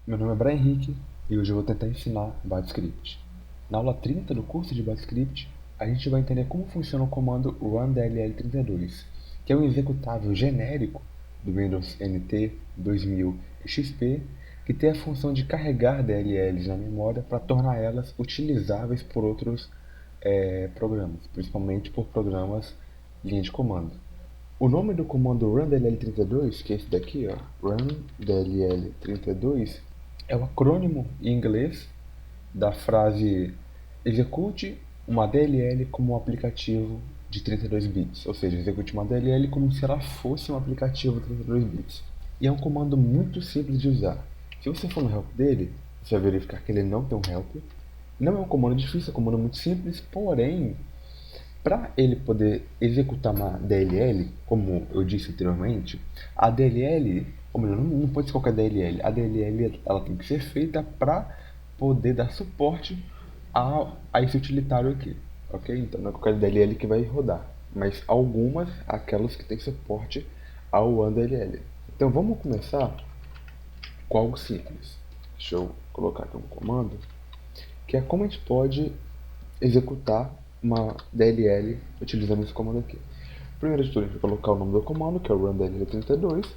Meu nome é Brian Henrique e hoje eu vou tentar ensinar BaseScript. Na aula 30 do curso de BaseScript, a gente vai entender como funciona o comando runDLL32, que é um executável genérico do Windows NT 2000 e XP, que tem a função de carregar DLLs na memória para tornar elas utilizáveis por outros programas, principalmente por programas linha de comando. O nome do comando runDLL32, que é esse daqui, ó, runDLL32, é o acrônimo em inglês da frase execute uma DLL como um aplicativo de 32 bits, ou seja, execute uma DLL como se ela fosse um aplicativo de 32 bits. E é um comando muito simples de usar. Se você for no help dele, você vai verificar que ele não tem um help. Não é um comando difícil, é um comando muito simples, porém para ele poder executar uma DLL, como eu disse anteriormente, a DLL, ou melhor, não pode ser qualquer DLL. A DLL ela tem que ser feita para poder dar suporte a esse utilitário aqui, ok? Então não é qualquer DLL que vai rodar, mas algumas, aquelas que têm suporte ao OneDLL. Então vamos começar com algo simples. Deixa eu colocar aqui um comando, que é como a gente pode executar uma DLL utilizando esse comando aqui. Primeiro de tudo, a gente vai colocar o nome do comando, que é o runDLL32.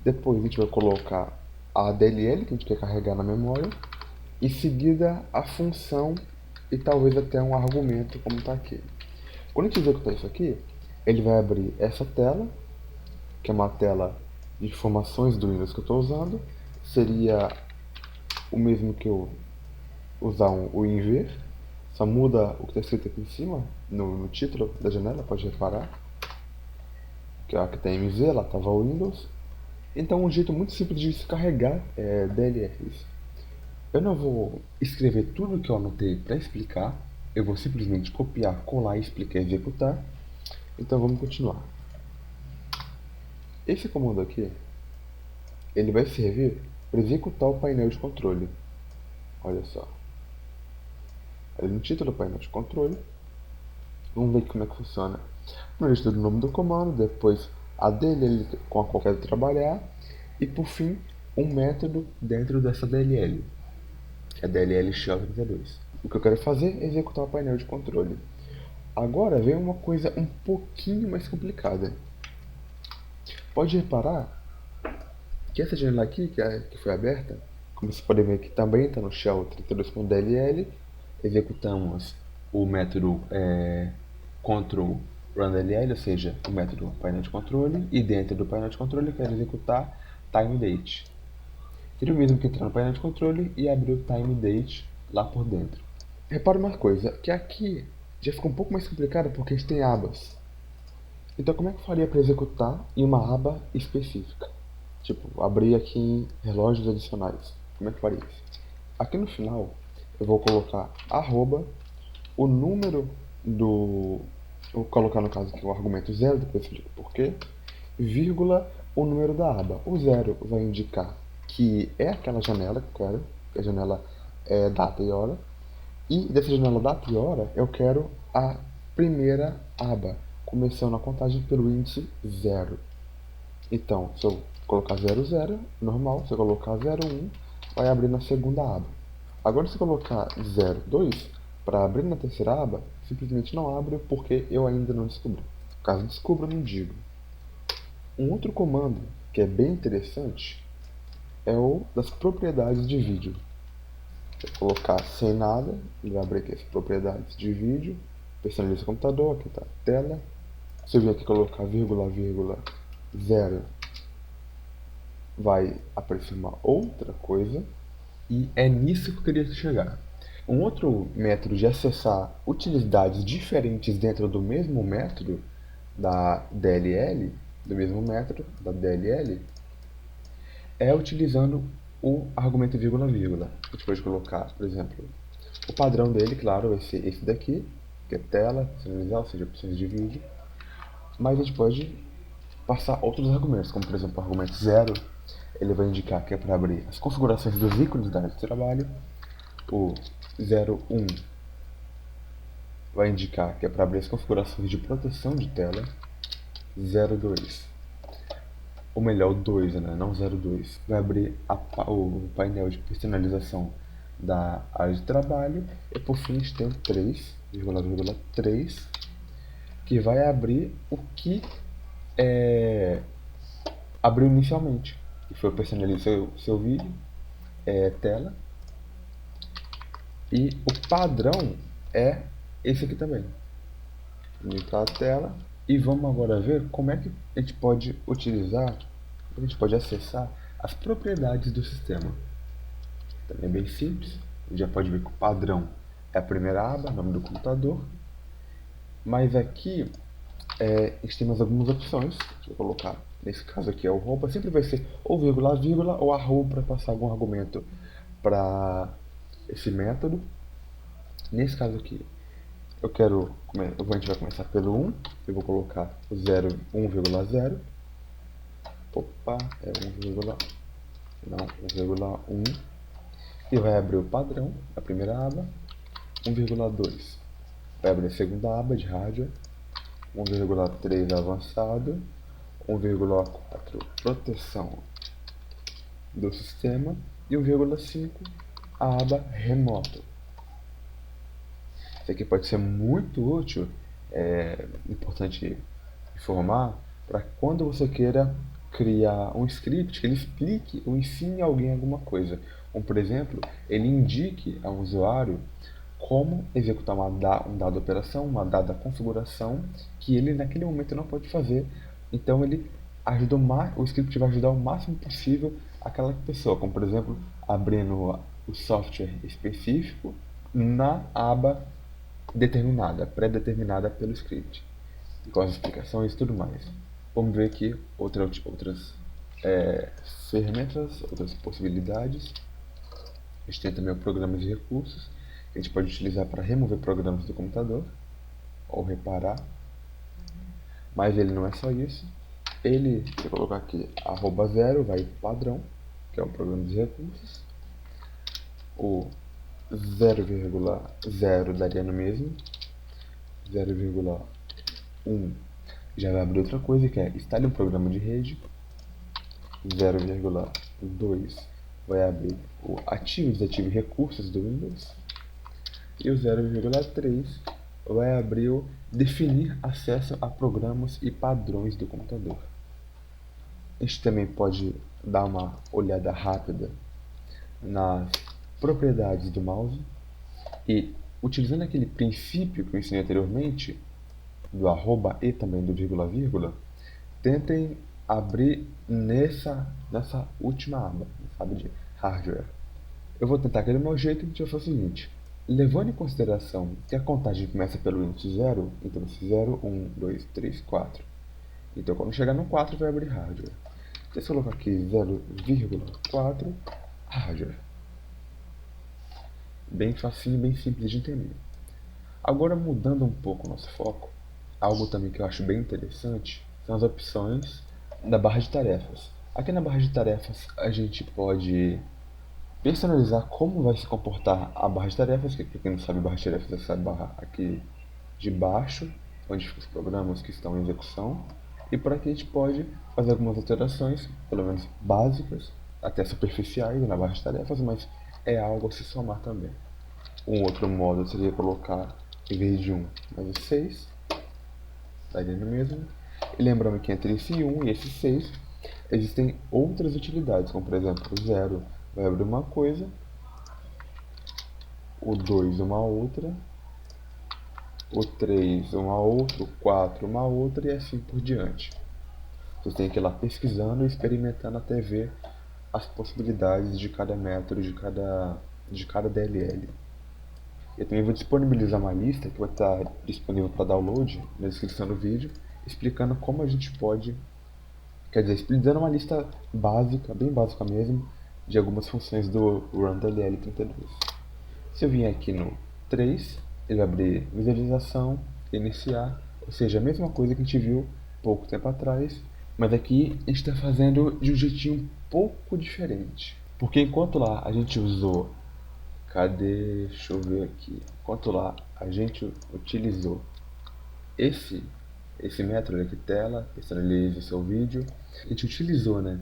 Depois a gente vai colocar a DLL que a gente quer carregar na memória. Em seguida, a função e talvez até um argumento, como está aqui. Quando a gente executar isso aqui, ele vai abrir essa tela, que é uma tela de informações do Windows que eu estou usando. Seria o mesmo que eu usar o env, só muda o que está escrito aqui em cima, no título da janela, pode reparar. Que aqui tem MZ, lá estava o Windows. Então um jeito muito simples de se carregar DLLs. Eu não vou escrever tudo que eu anotei para explicar, eu vou simplesmente copiar, colar, explicar e executar. Então vamos continuar. Esse comando aqui, ele vai servir para executar o painel de controle. Olha só. Ali no título do painel de controle, vamos ver como é que funciona. Primeiro de tudo o nome do comando, depois a DLL com a qual quero trabalhar e por fim um método dentro dessa DLL, que é a DLL Shell32. O que eu quero fazer é executar o painel de controle. Agora vem uma coisa um pouquinho mais complicada. Pode reparar que essa janela aqui, que foi aberta, como você pode ver aqui também está no Shell 32.dll, executamos o método control runDLL, ou seja, o método painel de controle, e dentro do painel de controle eu quero executar timeDate. Seria o mesmo que entrar no painel de controle e abrir o timeDate lá por dentro. Repara uma coisa, que aqui já ficou um pouco mais complicado porque a gente tem abas. Então como é que eu faria para executar em uma aba específica? Tipo, abrir aqui em relógios adicionais. Como é que eu faria isso? Aqui no final eu vou colocar arroba, o número do... Eu vou colocar no caso aqui o argumento 0, depois eu explico por quê. Vírgula, o número da aba. O 0 vai indicar que é aquela janela que eu quero, que a janela é data e hora. E dessa janela data e hora, eu quero a primeira aba, começando a contagem pelo índice 0. Então, se eu colocar 00, normal. Se eu colocar 01, vai abrir na segunda aba. Agora, se eu colocar 02, para abrir na terceira aba, simplesmente não abre porque eu ainda não descobri. Caso descubra, eu não digo. Um outro comando que é bem interessante é o das propriedades de vídeo. Se eu colocar sem nada, ele vai abrir aqui as propriedades de vídeo, personaliza o computador, aqui está a tela. Se eu vir aqui colocar vírgula, vírgula, 0, vai aparecer uma outra coisa. E é nisso que eu queria chegar. Um outro método de acessar utilidades diferentes dentro do mesmo método da DLL, do mesmo método da DLL, é utilizando o argumento vírgula vírgula. A gente pode colocar, por exemplo, o padrão dele, claro, vai ser esse daqui, que é tela, sinalizar, ou seja, opções de vídeo. Mas a gente pode passar outros argumentos, como por exemplo o argumento 0, ele vai indicar que é para abrir as configurações dos ícones da área de trabalho. O 01 vai indicar que é para abrir as configurações de proteção de tela. 02 ou melhor, o 2, né? Não 02. Vai abrir o painel de personalização da área de trabalho. E por fim, a gente tem o 3,3, que vai abrir o que abriu inicialmente, que foi personalizar seu vídeo, tela. E o padrão é esse aqui também. Limitar a tela. E vamos agora ver como é que a gente pode utilizar, a gente pode acessar as propriedades do sistema. Também é bem simples. A gente já pode ver que o padrão é a primeira aba, nome do computador. Mas aqui a gente tem mais algumas opções. Deixa eu colocar. Nesse caso aqui é o arroba. Sempre vai ser ou vírgula, vírgula ou arroba para passar algum argumento para esse método. Nesse caso aqui, a gente vai começar pelo 1. Eu vou colocar o 1,0. Opa, é 1,1. E vai abrir o padrão, a primeira aba. 1,2 vai abrir a segunda aba de hardware. 1,3 avançado. 1,4 proteção do sistema. E 1,5 a aba remoto. Isso aqui pode ser muito útil, importante informar, para quando você queira criar um script que ele explique ou ensine alguém alguma coisa. Como, por exemplo, ele indique ao usuário como executar um dado operação, uma dada configuração, que ele naquele momento não pode fazer. Então o script vai ajudar o máximo possível aquela pessoa, como por exemplo, abrindo o software específico na aba determinada, pré-determinada pelo script, com as explicações e tudo mais. Vamos ver aqui outras ferramentas, outras possibilidades. A gente tem também o programa de recursos, que a gente pode utilizar para remover programas do computador, ou reparar. Mas ele não é só isso. Se eu colocar aqui @0, vai para o padrão, que é o programa de recursos. O 0,0 daria no mesmo. 0,1 já vai abrir outra coisa, que é instale um programa de rede. 0,2 vai abrir o ative e desative recursos do Windows. E o 0,3 vai abrir o definir acesso a programas e padrões do computador. A gente também pode dar uma olhada rápida nas propriedades do mouse e, utilizando aquele princípio que eu ensinei anteriormente, do arroba e também do vírgula vírgula, tentem abrir nessa última aba, aba de hardware. Eu vou tentar aqui do meu jeito e a gente vai fazer o seguinte. Levando em consideração que a contagem começa pelo índice 0, então 0, 1, 2, 3, 4. Então quando chegar no 4 vai abrir hardware. Se eu colocar aqui 0,4 hardware. Bem facinho, bem simples de entender. Agora mudando um pouco o nosso foco, algo também que eu acho bem interessante são as opções da barra de tarefas. Aqui na barra de tarefas a gente pode personalizar como vai se comportar a barra de tarefas, que para quem não sabe, a barra de tarefas é essa barra aqui de baixo, onde ficam os programas que estão em execução. E por aqui a gente pode fazer algumas alterações, pelo menos básicas, até superficiais na barra de tarefas, mas é algo a se somar também. Um outro modo seria colocar, em vez de 1, mais o 6, daria no mesmo. E lembrando que entre esse 1 e esse 6 existem outras utilidades, como por exemplo o 0 vai abrir uma coisa, o 2 uma outra, o 3 uma outra, o 4 uma outra e assim por diante. Você tem que ir lá pesquisando e experimentando até ver as possibilidades de cada método, de cada DLL. Eu também vou disponibilizar uma lista que vai estar disponível para download na descrição do vídeo, explicando como a gente pode, quer dizer, dando uma lista básica, bem básica mesmo, de algumas funções do Run DLL32. Se eu vier aqui no 3, ele vai abrir visualização, iniciar, ou seja, a mesma coisa que a gente viu pouco tempo atrás, mas aqui a gente está fazendo de um jeitinho um pouco diferente. Porque enquanto lá a gente usou, deixa eu ver aqui, enquanto lá a gente utilizou esse esse método aqui, tela, personalize o seu vídeo. A gente utilizou, né,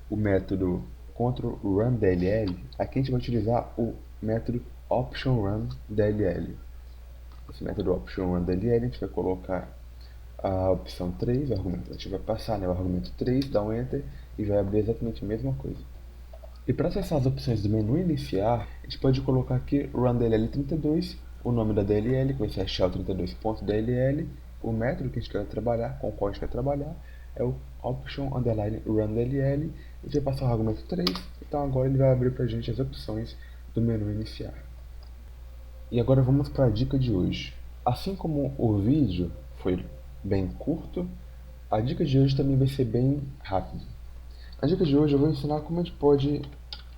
o método Ctrl Run DLL. Aqui a gente vai utilizar o método Option Run DLL. Esse método Option Run DLL a gente vai colocar a opção 3, o argumento, a gente vai passar, né, o argumento 3, dá um Enter e vai abrir exatamente a mesma coisa. E para acessar as opções do menu iniciar, a gente pode colocar aqui Run DLL 32, o nome da DLL, que vai ser a shell 32.dll, o método que a gente quer trabalhar, com o qual a gente quer trabalhar, é o Option Underline Run DLL, a gente vai passar o argumento 3, então agora ele vai abrir para a gente as opções do menu iniciar. E agora vamos para a dica de hoje. Assim como o vídeo foi bem curto, a dica de hoje também vai ser bem rápida. A dica de hoje eu vou ensinar como a gente pode,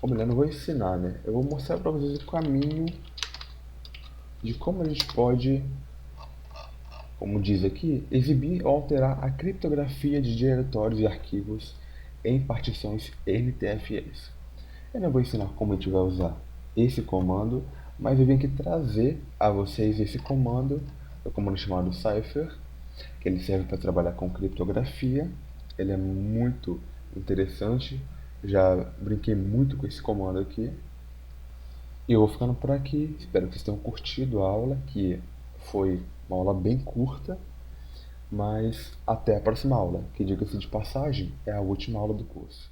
ou melhor, não vou ensinar, né? Eu vou mostrar para vocês o caminho de como a gente pode, como diz aqui, exibir ou alterar a criptografia de diretórios e arquivos em partições NTFS. Eu não vou ensinar como a gente vai usar esse comando, mas eu vim aqui trazer a vocês esse comando, o comando chamado Cipher, que ele serve para trabalhar com criptografia. Ele é muito interessante, já brinquei muito com esse comando aqui. E eu vou ficando por aqui, espero que vocês tenham curtido a aula, que foi uma aula bem curta, mas até a próxima aula, que diga-se de passagem, é a última aula do curso.